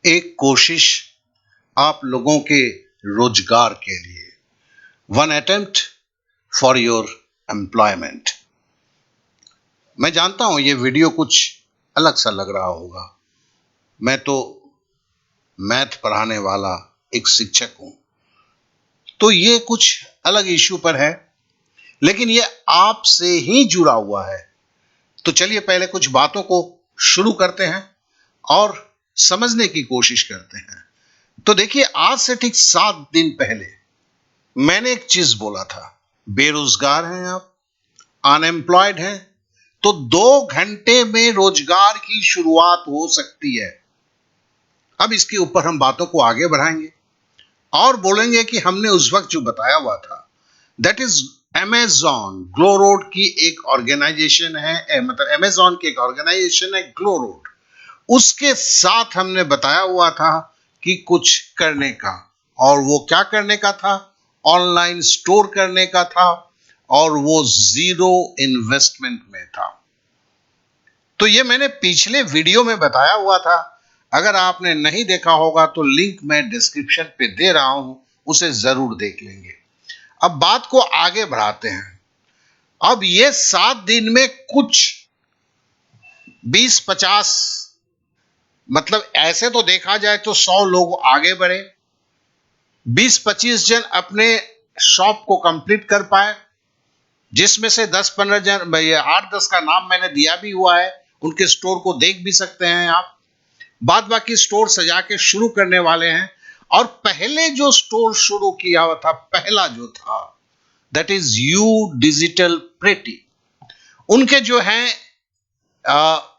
एक कोशिश आप लोगों के रोजगार के लिए, one attempt for your employment. मैं जानता हूं ये वीडियो कुछ अलग सा लग रहा होगा। मैं तो मैथ पढ़ाने वाला एक शिक्षक हूं, तो ये कुछ अलग इश्यू पर है, लेकिन ये आपसे ही जुड़ा हुआ है। तो चलिए पहले कुछ बातों को शुरू करते हैं और समझने की कोशिश करते हैं। तो देखिए, आज से ठीक 7 दिन पहले मैंने एक चीज बोला था, बेरोजगार हैं आप, अनएम्प्लॉयड हैं, तो 2 घंटे में रोजगार की शुरुआत हो सकती है। अब इसके ऊपर हम बातों को आगे बढ़ाएंगे और बोलेंगे कि हमने उस वक्त जो बताया हुआ था, that is Amazon glow road की एक ऑर्गेनाइजेशन है, मतलब अमेजॉन की एक ऑर्गेनाइजेशन है ग्लो रोड, उसके साथ हमने बताया हुआ था कि कुछ करने का। और वो क्या करने का था? ऑनलाइन स्टोर करने का था, और वो 0 इन्वेस्टमेंट में था। तो ये मैंने पिछले वीडियो में बताया हुआ था। अगर आपने नहीं देखा होगा तो लिंक मैं डिस्क्रिप्शन पे दे रहा हूं, उसे जरूर देख लेंगे। अब बात को आगे बढ़ाते हैं। अब ये 7 दिन में कुछ 20-50, मतलब ऐसे तो देखा जाए तो 100 लोग आगे बढ़े, 20-25 जन अपने शॉप को कंप्लीट कर पाए, जिसमें से 10-15 जन, 8-10 का नाम मैंने दिया भी हुआ है, उनके स्टोर को देख भी सकते हैं आप। बाद बाकी स्टोर सजा के शुरू करने वाले हैं। और पहले जो स्टोर शुरू किया हुआ था, पहला जो था, that is you digital pretty, उनके जो है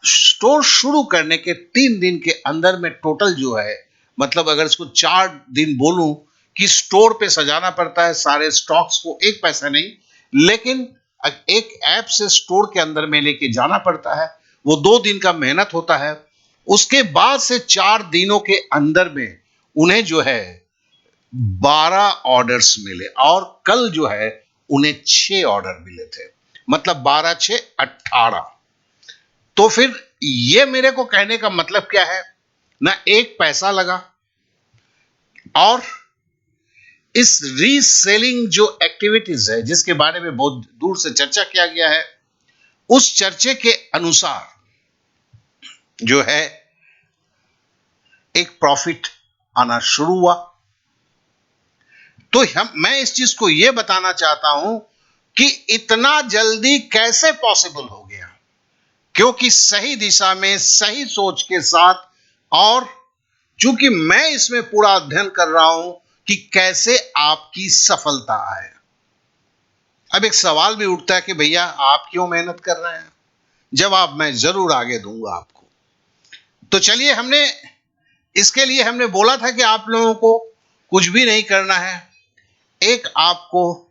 स्टोर शुरू करने के 3 दिन के अंदर में टोटल जो है, मतलब अगर इसको 4 दिन बोलूं कि स्टोर पे सजाना पड़ता है सारे स्टॉक्स को, एक पैसा नहीं, लेकिन एक ऐप से स्टोर के अंदर में लेके जाना पड़ता है, वो 2 दिन का मेहनत होता है। उसके बाद से 4 दिनों के अंदर में उन्हें जो है 12 ऑर्डर्स मिले, और कल जो है उन्हें 6 ऑर्डर मिले थे, मतलब 12-6 18। तो फिर ये मेरे को कहने का मतलब क्या है? ना एक पैसा लगा, और इस रीसेलिंग जो एक्टिविटीज है, जिसके बारे में बहुत दूर से चर्चा किया गया है, उस चर्चे के अनुसार जो है एक प्रॉफिट आना शुरू हुआ। तो मैं इस चीज को यह बताना चाहता हूं कि इतना जल्दी कैसे पॉसिबल हो गया, क्योंकि सही दिशा में सही सोच के साथ, और चूंकि मैं इसमें पूरा अध्ययन कर रहा हूं कि कैसे आपकी सफलता आए। अब एक सवाल भी उठता है कि भैया आप क्यों मेहनत कर रहे हैं? जवाब मैं जरूर आगे दूंगा आपको। तो चलिए, इसके लिए हमने बोला था कि आप लोगों को कुछ भी नहीं करना है, एक आपको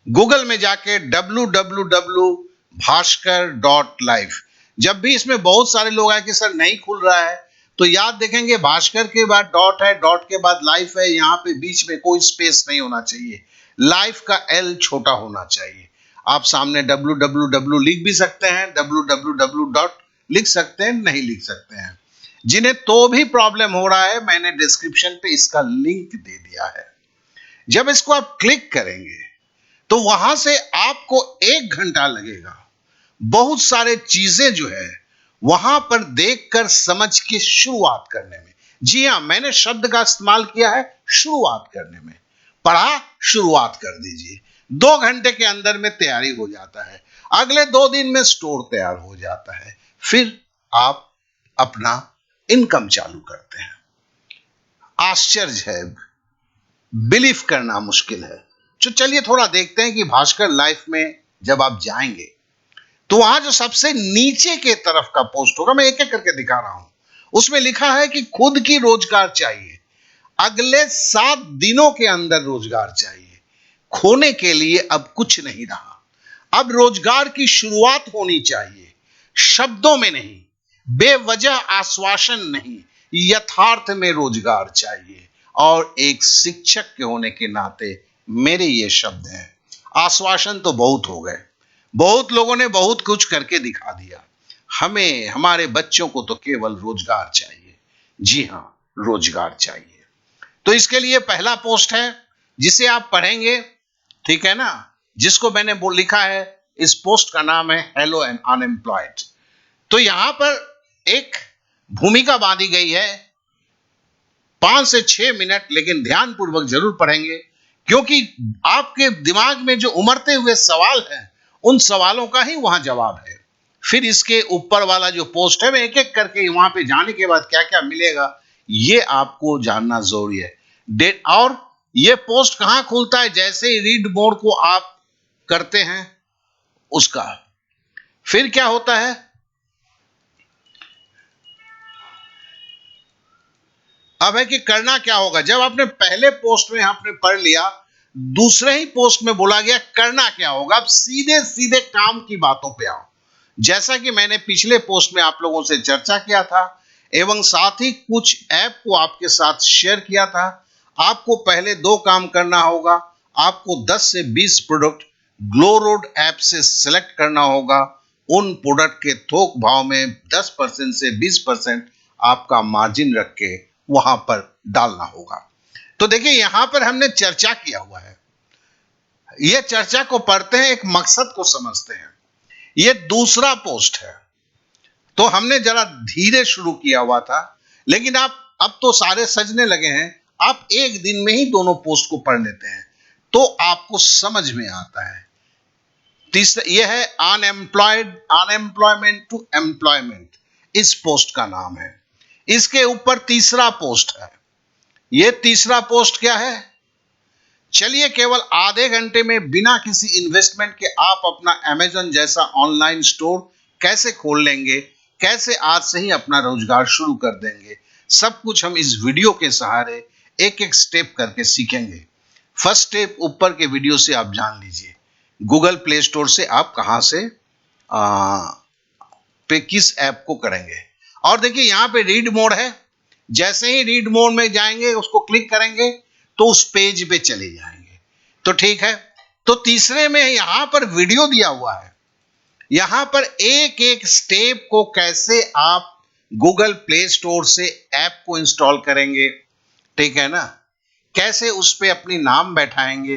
गूगल में जाके www.bhaskar.life, जब भी इसमें बहुत सारे लोग आए कि सर नहीं खुल रहा है, तो याद देखेंगे भास्कर के बाद डॉट है, डॉट के बाद लाइफ है, यहां पे बीच में कोई स्पेस नहीं होना चाहिए, लाइफ का एल छोटा होना चाहिए। आप सामने www लिख भी सकते हैं, www. लिख सकते हैं, नहीं लिख सकते हैं। जिन्हें तो भी प्रॉब्लम हो रहा है, मैंने डिस्क्रिप्शन पे इसका लिंक दे दिया है। जब इसको आप क्लिक करेंगे तो वहां से आपको 1 घंटा लगेगा बहुत सारे चीजें जो है वहां पर देखकर समझ के शुरुआत करने में। जी हां, मैंने शब्द का इस्तेमाल किया है, शुरुआत करने में। पढ़ा, शुरुआत कर दीजिए, 2 घंटे के अंदर में तैयारी हो जाता है, अगले 2 दिन में स्टोर तैयार हो जाता है, फिर आप अपना इनकम चालू करते हैं। आश्चर्य है, बिलीव करना मुश्किल है। तो चलिए थोड़ा देखते हैं कि भास्कर लाइफ में जब आप जाएंगे तो वहां जो सबसे नीचे के तरफ का पोस्ट होगा, मैं एक एक करके दिखा रहा हूं, उसमें लिखा है कि खुद की रोजगार चाहिए, अगले 7 दिनों के अंदर रोजगार चाहिए, खोने के लिए अब कुछ नहीं रहा, अब रोजगार की शुरुआत होनी चाहिए, शब्दों में नहीं, बेवजह आश्वासन नहीं, यथार्थ में रोजगार चाहिए। और एक शिक्षक के होने के नाते मेरे ये शब्द हैं। आश्वासन तो बहुत हो गए, बहुत लोगों ने बहुत कुछ करके दिखा दिया, हमें हमारे बच्चों को तो केवल रोजगार चाहिए। जी हां, रोजगार चाहिए। तो इसके लिए पहला पोस्ट है जिसे आप पढ़ेंगे, ठीक है ना, जिसको मैंने वो लिखा है, इस पोस्ट का नाम है हेलो एंड अनएम्प्लॉयड। तो यहां पर एक भूमिका बांधी गई है 5 से 6 मिनट, लेकिन ध्यानपूर्वक जरूर पढ़ेंगे, क्योंकि आपके दिमाग में जो उमड़ते हुए सवाल हैं उन सवालों का ही वहां जवाब है। फिर इसके ऊपर वाला जो पोस्ट है, मैं एक एक करके वहां पे जाने के बाद क्या क्या मिलेगा ये आपको जानना जरूरी है। डेट और ये पोस्ट कहां खुलता है, जैसे ही रीड मोड को आप करते हैं उसका फिर क्या होता है, अब है कि करना क्या होगा। जब आपने पहले पोस्ट में आपने पढ़ लिया, दूसरे ही पोस्ट में बोला गया करना क्या होगा। अब सीधे सीधे काम की बातों पे आओ। जैसा कि मैंने पिछले पोस्ट में आप लोगों से चर्चा किया था एवं साथ ही कुछ ऐप को आपके साथ शेयर किया था, आपको पहले 2 काम करना होगा। आपको 10 से 20 प्रोडक्ट ग्लो रोड ऐप से सिलेक्ट करना होगा। उन प्रोडक्ट के थोक भाव में 10% से 20% आपका मार्जिन रख के वहां पर डालना होगा। तो देखिए यहां पर हमने चर्चा किया हुआ है, यह चर्चा को पढ़ते हैं, एक मकसद को समझते हैं। यह दूसरा पोस्ट है, तो हमने जरा धीरे शुरू किया हुआ था, लेकिन आप अब तो सारे सजने लगे हैं। आप एक दिन में ही दोनों पोस्ट को पढ़ लेते हैं तो आपको समझ में आता है। तीसरा यह है अनएम्प्लॉयमेंट टू एम्प्लॉयमेंट, इस पोस्ट का नाम है। इसके ऊपर तीसरा पोस्ट है। यह तीसरा पोस्ट क्या है, चलिए केवल आधे घंटे में बिना किसी इन्वेस्टमेंट के आप अपना अमेज़न जैसा ऑनलाइन स्टोर कैसे खोल लेंगे, कैसे आज से ही अपना रोजगार शुरू कर देंगे, सब कुछ हम इस वीडियो के सहारे एक एक स्टेप करके सीखेंगे। फर्स्ट स्टेप ऊपर के वीडियो से आप जान लीजिए, गूगल प्ले स्टोर से आप कहां से पे किस ऐप को करेंगे। और देखिए यहां पे रीड मोड है, जैसे ही रीड मोड में जाएंगे उसको क्लिक करेंगे तो उस पेज पे चले जाएंगे। तो ठीक है, तो तीसरे में यहां पर वीडियो दिया हुआ है, यहां पर एक एक स्टेप को कैसे आप गूगल प्ले स्टोर से ऐप को इंस्टॉल करेंगे, ठीक है ना, कैसे उस पे अपनी नाम बैठाएंगे,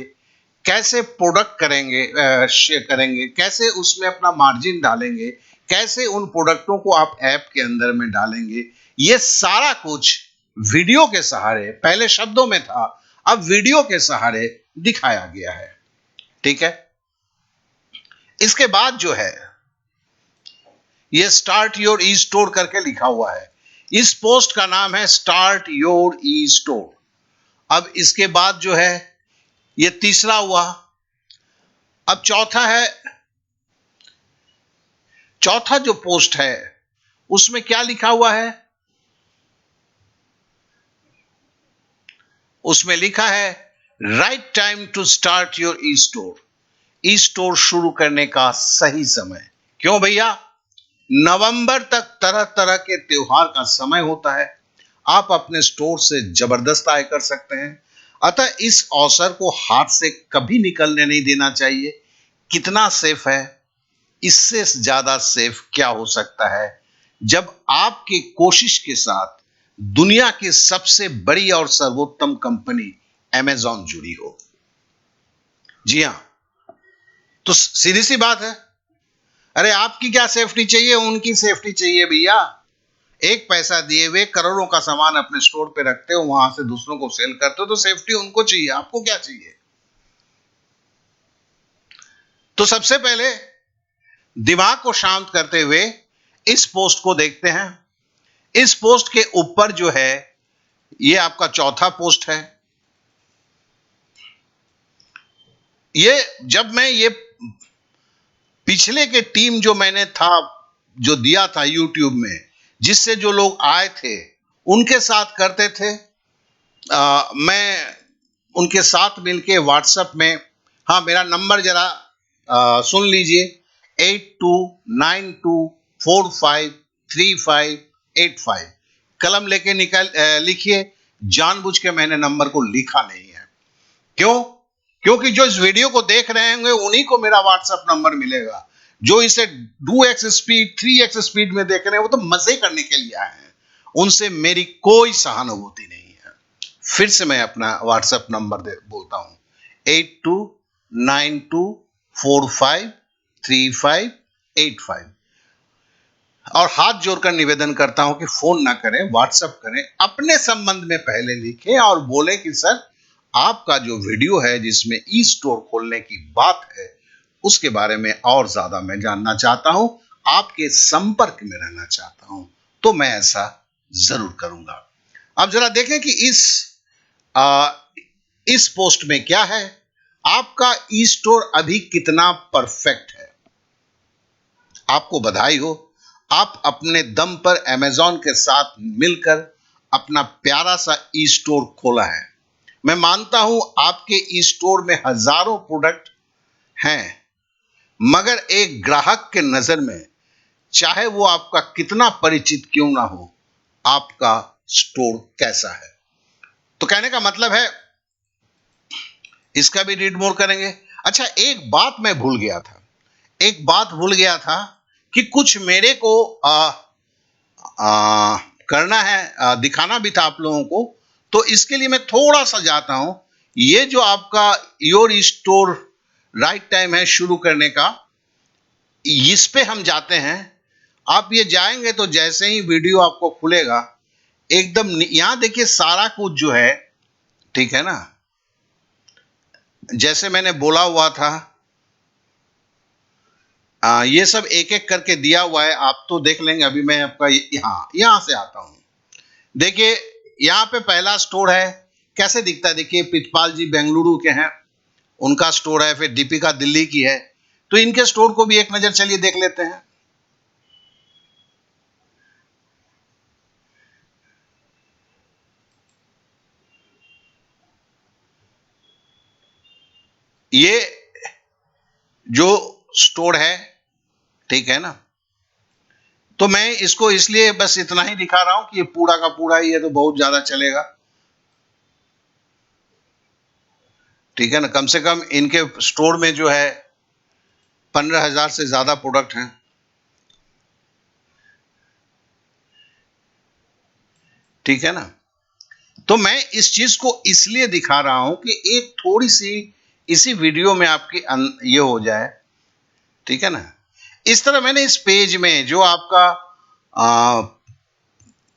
कैसे प्रोडक्ट करेंगे, शेयर करेंगे, कैसे उसमें अपना मार्जिन डालेंगे, कैसे उन प्रोडक्टों को आप ऐप के अंदर में डालेंगे, ये सारा कुछ वीडियो के सहारे, पहले शब्दों में था अब वीडियो के सहारे दिखाया गया है। ठीक है, इसके बाद जो है ये स्टार्ट योर ई स्टोर करके लिखा हुआ है। इस पोस्ट का नाम है स्टार्ट योर ई स्टोर। अब इसके बाद जो है ये तीसरा हुआ। अब चौथा है, चौथा जो पोस्ट है उसमें क्या लिखा हुआ है, उसमें लिखा है right time to start your e store. E store शुरू करने का सही समय। क्यों भैया, नवंबर तक तरह तरह के त्योहार का समय होता है, आप अपने स्टोर से जबरदस्त आय कर सकते हैं। अतः इस अवसर को हाथ से कभी निकलने नहीं देना चाहिए। कितना सेफ है, इससे ज्यादा सेफ क्या हो सकता है जब आपकी कोशिश के साथ दुनिया की सबसे बड़ी और सर्वोत्तम कंपनी अमेज़न जुड़ी हो। जी हां, तो सीधी सी बात है, अरे आपकी क्या सेफ्टी चाहिए, उनकी सेफ्टी चाहिए भैया। एक पैसा दिए हुए करोड़ों का सामान अपने स्टोर पे रखते हो, वहां से दूसरों को सेल करते हो, तो सेफ्टी उनको चाहिए, आपको क्या चाहिए। तो सबसे पहले दिमाग को शांत करते हुए इस पोस्ट को देखते हैं। इस पोस्ट के ऊपर जो है ये आपका चौथा पोस्ट है। ये जब मैं ये पिछले के टीम जो मैंने था जो दिया था यूट्यूब में, जिससे जो लोग आए थे उनके साथ करते थे, मैं उनके साथ मिलके व्हाट्सएप में, हाँ मेरा नंबर जरा सुन लीजिए, 8292453585। कलम लेके निकल लिखिए, जानबूझ के मैंने नंबर को लिखा नहीं है। क्यों? क्योंकि जो इस वीडियो को देख रहे होंगे उन्हीं को मेरा व्हाट्सएप नंबर मिलेगा। जो इसे 2x स्पीड 3x स्पीड में देख रहे हैं वो तो मजे करने के लिए आए हैं, उनसे मेरी कोई सहानुभूति नहीं है। फिर से मैं अपना व्हाट्सएप नंबर बोलता हूं, 8292453585 और हाथ जोड़कर निवेदन करता हूं कि फोन ना करें, व्हाट्सएप करें, अपने संबंध में पहले लिखें और बोले कि सर आपका जो वीडियो है जिसमें ई स्टोर खोलने की बात है उसके बारे में और ज्यादा मैं जानना चाहता हूं, आपके संपर्क में रहना चाहता हूं, तो मैं ऐसा जरूर करूंगा। अब जरा देखें कि इस पोस्ट में क्या है। आपका ई स्टोर अभी कितना परफेक्ट है। आपको बधाई हो, आप अपने दम पर अमेज़न के साथ मिलकर अपना प्यारा सा ई स्टोर खोला है। मैं मानता हूं आपके ई स्टोर में हजारों प्रोडक्ट हैं, मगर एक ग्राहक के नजर में चाहे वो आपका कितना परिचित क्यों ना हो, आपका स्टोर कैसा है। तो कहने का मतलब है, इसका भी रीड मोर करेंगे। अच्छा, एक बात मैं भूल गया था, एक बात भूल गया था कि कुछ मेरे को करना है, दिखाना भी था आप लोगों को। तो इसके लिए मैं थोड़ा सा जाता हूं। ये जो आपका योर स्टोर राइट टाइम है शुरू करने का, इस पे हम जाते हैं। आप ये जाएंगे तो जैसे ही वीडियो आपको खुलेगा एकदम यहां देखिए सारा कुछ जो है, ठीक है ना, जैसे मैंने बोला हुआ था, ये सब एक एक करके दिया हुआ है, आप तो देख लेंगे। अभी मैं आपका यहां से आता हूं। देखिए यहां पे पहला स्टोर है, कैसे दिखता है देखिए, प्रितपाल जी बेंगलुरु के हैं, उनका स्टोर है। फिर दीपिका दिल्ली की है, तो इनके स्टोर को भी एक नजर चलिए देख लेते हैं। ये जो स्टोर है, ठीक है ना, तो मैं इसको इसलिए बस इतना ही दिखा रहा हूं कि ये पूरा का पूरा ही है तो बहुत ज्यादा चलेगा, ठीक है ना। कम से कम इनके स्टोर में जो है 15,000 से ज्यादा प्रोडक्ट हैं, ठीक है ना। तो मैं इस चीज को इसलिए दिखा रहा हूं कि एक थोड़ी सी इसी वीडियो में आपकी ये हो जाए, ठीक है ना। इस तरह मैंने इस पेज में जो आपका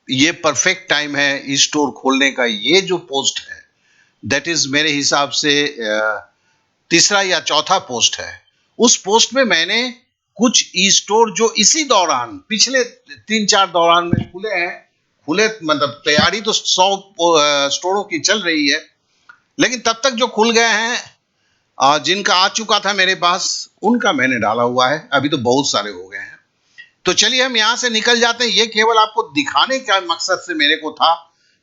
ये परफेक्ट टाइम है इस स्टोर खोलने का, ये जो पोस्ट है, दैट इज मेरे हिसाब से तीसरा या चौथा पोस्ट है। उस पोस्ट में मैंने कुछ ई स्टोर जो इसी दौरान पिछले 3-4 दौरान में खुले हैं, खुले मतलब तैयारी तो 100 स्टोरों की चल रही है, लेकिन तब तक जो खुल गए हैं, जिनका आ चुका था मेरे पास, उनका मैंने डाला हुआ है। अभी तो बहुत सारे हो गए हैं। तो चलिए हम यहां से निकल जाते हैं। ये केवल आपको दिखाने का मकसद से मेरे को था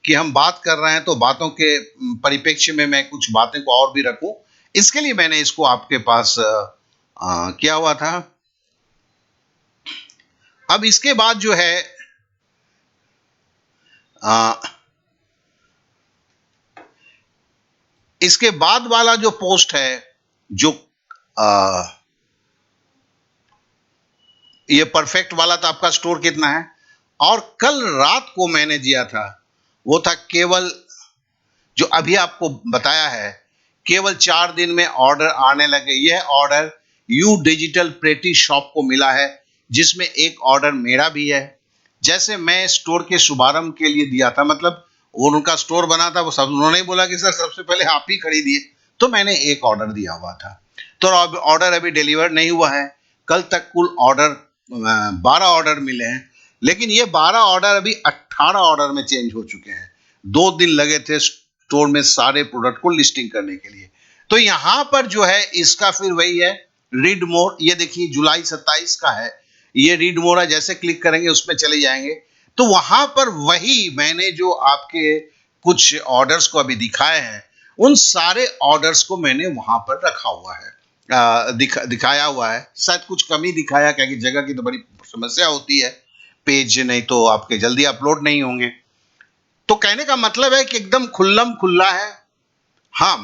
कि हम बात कर रहे हैं तो बातों के परिप्रेक्ष्य में मैं कुछ बातें को और भी रखूं, इसके लिए मैंने इसको आपके पास किया हुआ था। अब इसके बाद जो है आ, इसके बाद वाला जो पोस्ट है, जो ये परफेक्ट वाला था, आपका स्टोर कितना है, और कल रात को मैंने दिया था वो था केवल, जो अभी आपको बताया है, केवल 4 दिन में ऑर्डर आने लगे। यह order you digital pretty shop को मिला है, जिसमें एक ऑर्डर मेरा भी है। जैसे मैं स्टोर के शुभारंभ के लिए दिया था, मतलब उनका स्टोर बना था, वो सब उन्होंने ही बोला कि सर सबसे पहले आप ही खरीदिए, तो मैंने एक ऑर्डर दिया हुआ था। तो ऑर्डर अभी डिलीवर नहीं हुआ है। कल तक कुल ऑर्डर 12 ऑर्डर मिले हैं, लेकिन ये 12 ऑर्डर अभी 18 ऑर्डर में चेंज हो चुके हैं। 2 दिन लगे थे स्टोर में सारे प्रोडक्ट को लिस्टिंग करने के लिए। तो यहां पर जो है इसका फिर वही है, रीड मोर। ये देखिए जुलाई 27 का है, ये रीड मोर है, जैसे क्लिक करेंगे उसमें चले जाएंगे तो वहां पर वही मैंने जो आपके कुछ ऑर्डर्स को अभी दिखाए हैं, उन सारे ऑर्डर्स को मैंने वहां पर रखा हुआ है, दिखाया हुआ है। शायद कुछ कमी दिखाया, क्योंकि जगह की तो बड़ी समस्या होती है, पेज नहीं तो आपके जल्दी अपलोड नहीं होंगे। तो कहने का मतलब है कि एकदम खुल्लम खुल्ला है। हाँ,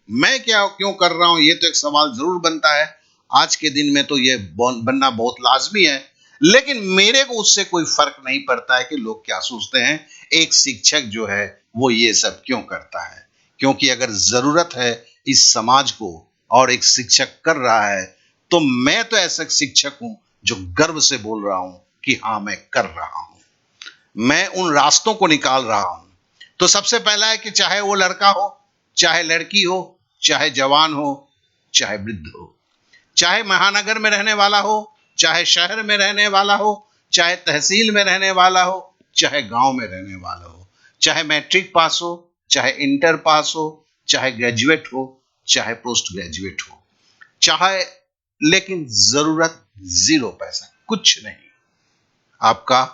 मैं क्या क्यों कर रहा हूं, ये तो एक सवाल जरूर बनता है। आज के दिन में तो ये बनना बहुत लाजमी है। लेकिन मेरे को उससे कोई फर्क नहीं पड़ता है कि लोग क्या सोचते हैं। एक शिक्षक जो है वो ये सब क्यों करता है, क्योंकि अगर जरूरत है इस समाज को और एक शिक्षक कर रहा है, तो मैं तो ऐसा शिक्षक हूं जो गर्व से बोल रहा हूं कि हाँ मैं कर रहा हूं, मैं उन रास्तों को निकाल रहा हूं। तो सबसे पहला है कि चाहे वो लड़का हो, चाहे लड़की हो, चाहे जवान हो, चाहे वृद्ध हो, चाहे महानगर में रहने वाला हो, चाहे शहर में रहने वाला हो, चाहे तहसील में रहने वाला हो, चाहे गांव में रहने वाला हो, चाहे मैट्रिक पास हो, चाहे इंटर पास हो, चाहे ग्रेजुएट हो, चाहे पोस्ट ग्रेजुएट हो, चाहे, लेकिन जरूरत जीरो पैसा कुछ नहीं। आपका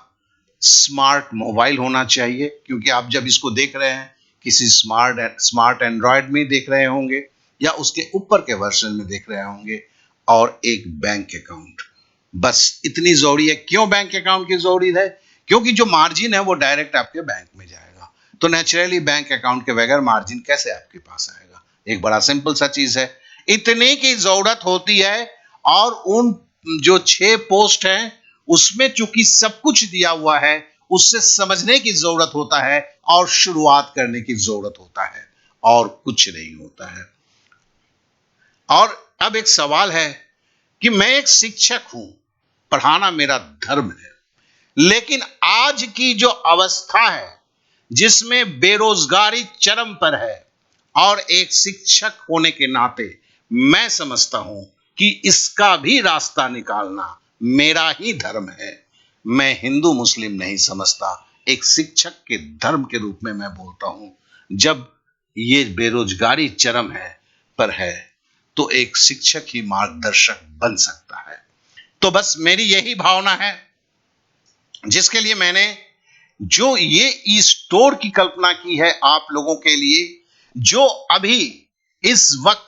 स्मार्ट मोबाइल होना चाहिए, क्योंकि आप जब इसको देख रहे हैं किसी स्मार्ट एंड्रॉयड में देख रहे होंगे या उसके ऊपर के वर्जन में देख रहे होंगे, और एक बैंक अकाउंट, बस इतनी जरूरी है। क्यों बैंक अकाउंट की जरूरी है? क्योंकि जो मार्जिन है वो डायरेक्ट आपके बैंक में जाएगा, तो नेचुरली बैंक अकाउंट के बगैर मार्जिन कैसे आपके पास आएगा? एक बड़ा सिंपल सा चीज है, इतने की जरूरत होती है। और उन जो 6 पोस्ट हैं उसमें चूंकि सब कुछ दिया हुआ है, उससे समझने की जरूरत होता है और शुरुआत करने की जरूरत होता है, और कुछ नहीं होता है। और अब एक सवाल है कि मैं एक शिक्षक हूं, पढ़ाना मेरा धर्म है, लेकिन आज की जो अवस्था है जिसमें बेरोजगारी चरम पर है, और एक शिक्षक होने के नाते मैं समझता हूं कि इसका भी रास्ता निकालना मेरा ही धर्म है। मैं हिंदू मुस्लिम नहीं समझता, एक शिक्षक के धर्म के रूप में मैं बोलता हूं। जब ये बेरोजगारी चरम है पर है, तो एक शिक्षक ही मार्गदर्शक बन सकता है। तो बस मेरी यही भावना है, जिसके लिए मैंने जो ये ई स्टोर की कल्पना की है आप लोगों के लिए, जो अभी इस वक्त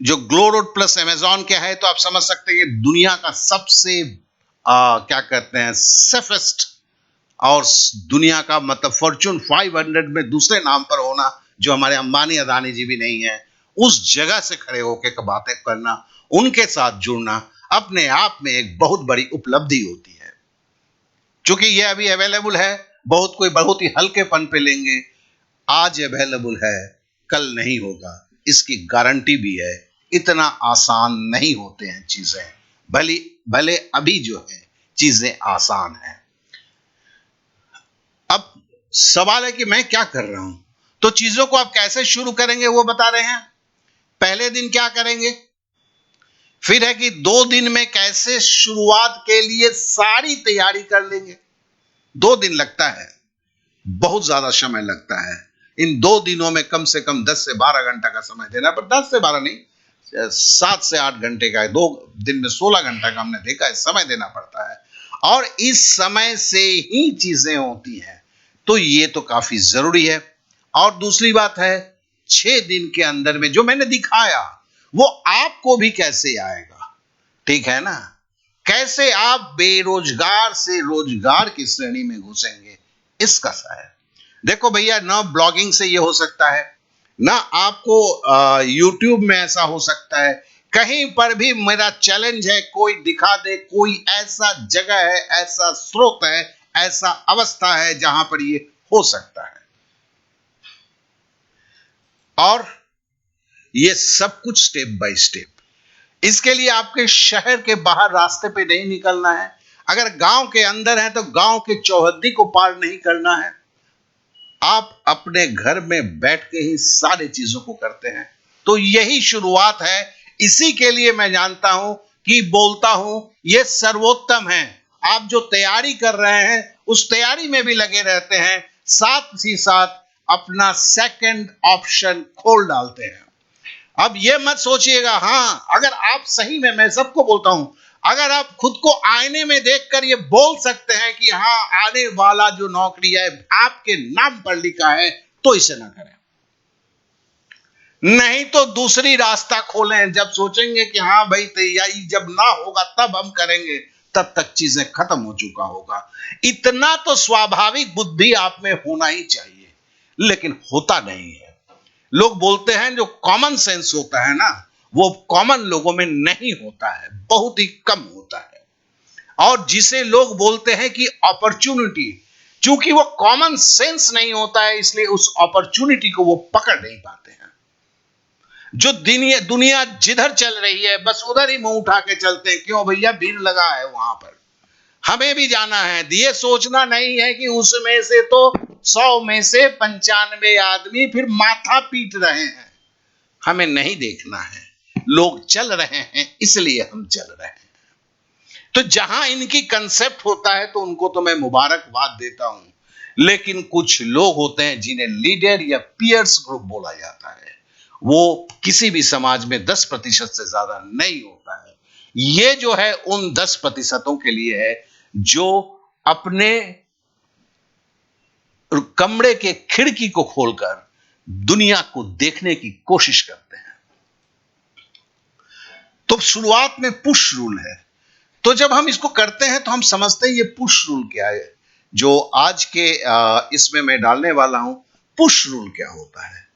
जो ग्लो रोड प्लस अमेजॉन क्या है, तो आप समझ सकते हैं दुनिया का सबसे क्या कहते हैं सेफेस्ट, और दुनिया का मतलब फॉर्च्यून 500 में दूसरे नाम पर होना, जो हमारे अंबानी अदानी जी भी नहीं है, उस जगह से खड़े होकर बातें करना, उनके साथ जुड़ना अपने आप में एक बहुत बड़ी उपलब्धि होती है। चूंकि यह अभी अवेलेबल है, बहुत कोई बहुत ही हल्केपन पे लेंगे, आज अवेलेबल है कल नहीं होगा, इसकी गारंटी भी है। इतना आसान नहीं होते हैं चीजें, भले भले अभी जो है चीजें आसान हैं। अब सवाल है कि मैं क्या कर रहा हूं, तो चीजों को आप कैसे शुरू करेंगे वो बता रहे हैं। पहले दिन क्या करेंगे, फिर है कि 2 दिन में कैसे शुरुआत के लिए सारी तैयारी कर लेंगे। 2 दिन लगता है, बहुत ज्यादा समय लगता है। इन 2 दिनों में कम से कम 10 से 12 घंटा का समय देना, पर 10 से 12 नहीं, 7 से 8 घंटे का है। 2 दिन में 16 घंटा का हमने देखा है समय देना पड़ता है, और इस समय से ही चीजें होती हैं, तो ये तो काफी जरूरी है। और दूसरी बात है, 6 दिन के अंदर में जो मैंने दिखाया वो आपको भी कैसे आएगा, ठीक है ना? कैसे आप बेरोजगार से रोजगार की श्रेणी में घुसेंगे, इसका सा है। देखो भैया, ना ब्लॉगिंग से ये हो सकता है, ना आपको यूट्यूब में ऐसा हो सकता है, कहीं पर भी मेरा चैलेंज है, कोई दिखा दे, कोई ऐसा जगह है, ऐसा स्रोत है, ऐसा अवस्था है जहां पर ये हो सकता है। और ये सब कुछ स्टेप बाय स्टेप, इसके लिए आपके शहर के बाहर रास्ते पे नहीं निकलना है। अगर गांव के अंदर है तो गांव के चौहद्दी को पार नहीं करना है, आप अपने घर में बैठ के ही सारी चीजों को करते हैं। तो यही शुरुआत है, इसी के लिए मैं जानता हूं कि बोलता हूं यह सर्वोत्तम है। आप जो तैयारी कर रहे हैं उस तैयारी में भी लगे रहते हैं, साथ ही साथ अपना सेकंड ऑप्शन खोल डालते हैं। अब ये मत सोचिएगा, हाँ अगर आप सही में, मैं सबको बोलता हूं, अगर आप खुद को आईने में देखकर ये बोल सकते हैं कि हाँ आने वाला जो नौकरी है आपके नाम पर लिखा है, तो इसे ना करें। नहीं तो दूसरी रास्ता खोलें। जब सोचेंगे कि हाँ भाई तैयारी जब ना होगा तब हम करेंगे, तब तक चीजें खत्म हो चुका होगा। इतना तो स्वाभाविक बुद्धि आप में होना ही चाहिए, लेकिन होता नहीं है। लोग बोलते हैं जो कॉमन सेंस होता है ना, वो कॉमन लोगों में नहीं होता है, बहुत ही कम होता है। और जिसे लोग बोलते हैं कि अपॉर्चुनिटी, चूंकि वो कॉमन सेंस नहीं होता है, इसलिए उस अपॉर्चुनिटी को वो पकड़ नहीं पाते हैं। जो दुनिया जिधर चल रही है बस उधर ही मुंह उठा के चलते हैं, क्यों भैया भीड़ लगा है वहां पर, हमें भी जाना है। ये सोचना नहीं है कि उसमें से तो 100 में से 95 आदमी फिर माथा पीट रहे हैं, हमें नहीं देखना है। लोग चल रहे हैं इसलिए हम चल रहे हैं। तो जहां इनकी कंसेप्ट होता है तो उनको तो मैं मुबारकबाद देता हूं, लेकिन कुछ लोग होते हैं जिन्हें लीडर या पियर्स ग्रुप बोला जाता है, वो किसी भी समाज में 10% से ज्यादा नहीं होता है। ये जो है उन 10% के लिए है जो अपने कमरे के खिड़की को खोलकर दुनिया को देखने की कोशिश करते हैं। तो शुरुआत में पुश रूल है। तो जब हम इसको करते हैं तो हम समझते हैं ये पुश रूल क्या है। जो आज के इसमें मैं डालने वाला हूं, पुश रूल क्या होता है,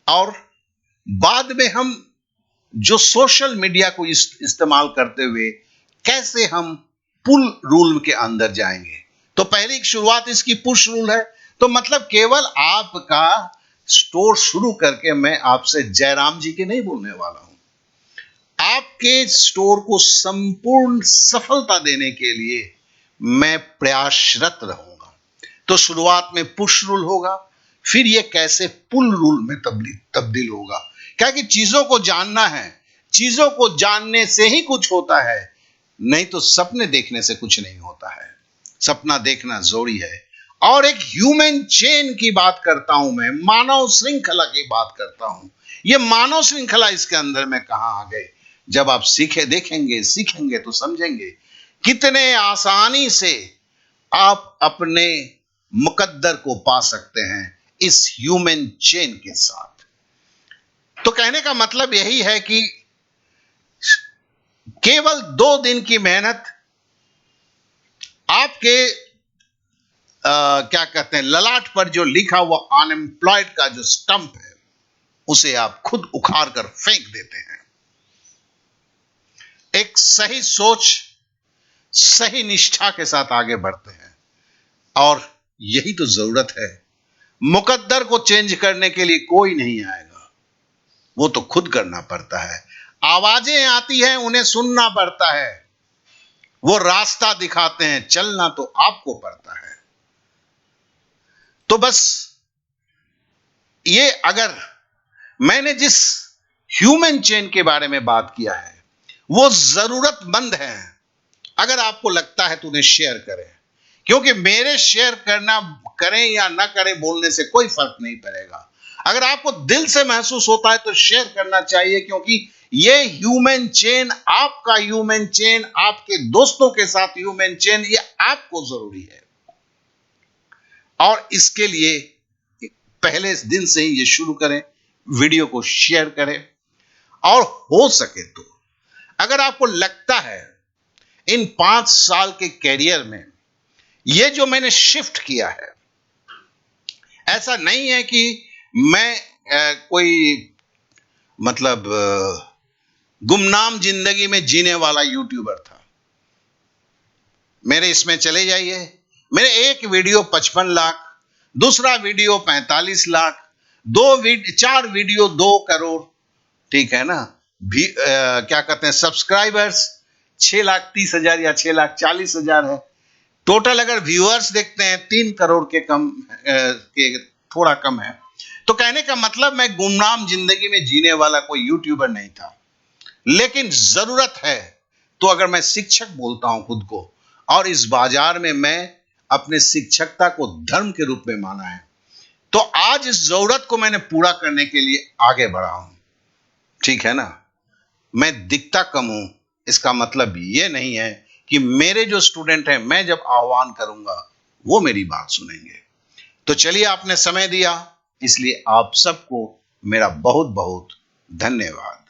और बाद में हम जो सोशल मीडिया को इस्तेमाल करते हुए कैसे हम पुल रूल के अंदर जाएंगे। तो पहली शुरुआत इसकी पुश रूल है। तो मतलब केवल आपका स्टोर शुरू करके मैं आपसे जयराम जी के नहीं बोलने वाला हूं, आपके स्टोर को संपूर्ण सफलता देने के लिए मैं प्रयासरत रहूंगा। तो शुरुआत में पुश रूल होगा, फिर यह कैसे पुल रूल में तब्दील होगा। क्या कि चीजों को जानना है, चीजों को जानने से ही कुछ होता है, नहीं तो सपने देखने से कुछ नहीं होता है। सपना देखना जरूरी है। और एक ह्यूमन चेन की बात करता हूं मैं, मानव श्रृंखला की बात करता हूं। यह मानव श्रृंखला इसके अंदर में कहां आ गए। जब आप सीखेंगे तो समझेंगे कितने आसानी से आप अपने मुकद्दर को पा सकते हैं इस ह्यूमन चेन के साथ। तो कहने का मतलब यही है कि केवल 2 दिन की मेहनत आपके क्या कहते हैं, ललाट पर जो लिखा हुआ अनएम्प्लॉयड का जो स्टंप है, उसे आप खुद उखाड़ कर फेंक देते हैं। एक सही सोच, सही निष्ठा के साथ आगे बढ़ते हैं, और यही तो जरूरत है। मुकद्दर को चेंज करने के लिए कोई नहीं आएगा, वो तो खुद करना पड़ता है। आवाजें आती हैं, उन्हें सुनना पड़ता है, वो रास्ता दिखाते हैं, चलना तो आपको पड़ता है। तो बस ये, अगर मैंने जिस ह्यूमन चेन के बारे में बात किया है वो जरूरतमंद है। अगर आपको लगता है तो उन्हें शेयर करें, क्योंकि मेरे शेयर करना, करें या ना करें, बोलने से कोई फर्क नहीं पड़ेगा। अगर आपको दिल से महसूस होता है तो शेयर करना चाहिए, क्योंकि ये ह्यूमन चेन, आपका ह्यूमन चेन, आपके दोस्तों के साथ ह्यूमन चेन, ये आपको जरूरी है। और इसके लिए पहले दिन से ही ये शुरू करें, वीडियो को शेयर करें। और हो सके तो अगर आपको लगता है इन 5 साल के कैरियर में ये जो मैंने शिफ्ट किया है, ऐसा नहीं है कि मैं कोई मतलब गुमनाम जिंदगी में जीने वाला यूट्यूबर था। मेरे इसमें चले जाइए, मेरे एक वीडियो 55 लाख, दूसरा वीडियो 45 लाख, 4 वीडियो 2 करोड़, ठीक है ना। क्या कहते हैं, सब्सक्राइबर्स 6,30,000 या 6,40,000 है। टोटल अगर व्यूअर्स देखते हैं 3 करोड़ के कम, के थोड़ा कम है। तो कहने का मतलब मैं गुमनाम जिंदगी में जीने वाला कोई यूट्यूबर नहीं था। लेकिन जरूरत है तो अगर मैं शिक्षक बोलता हूं खुद को, और इस बाजार में मैं अपने शिक्षकता को धर्म के रूप में माना है, तो आज इस जरूरत को मैंने पूरा करने के लिए आगे बढ़ा हूं, ठीक है ना। मैं दिखता कम हूं, इसका मतलब ये नहीं है कि मेरे जो स्टूडेंट हैं, मैं जब आह्वान करूंगा वो मेरी बात सुनेंगे। तो चलिए, आपने समय दिया, इसलिए आप सबको मेरा बहुत बहुत धन्यवाद।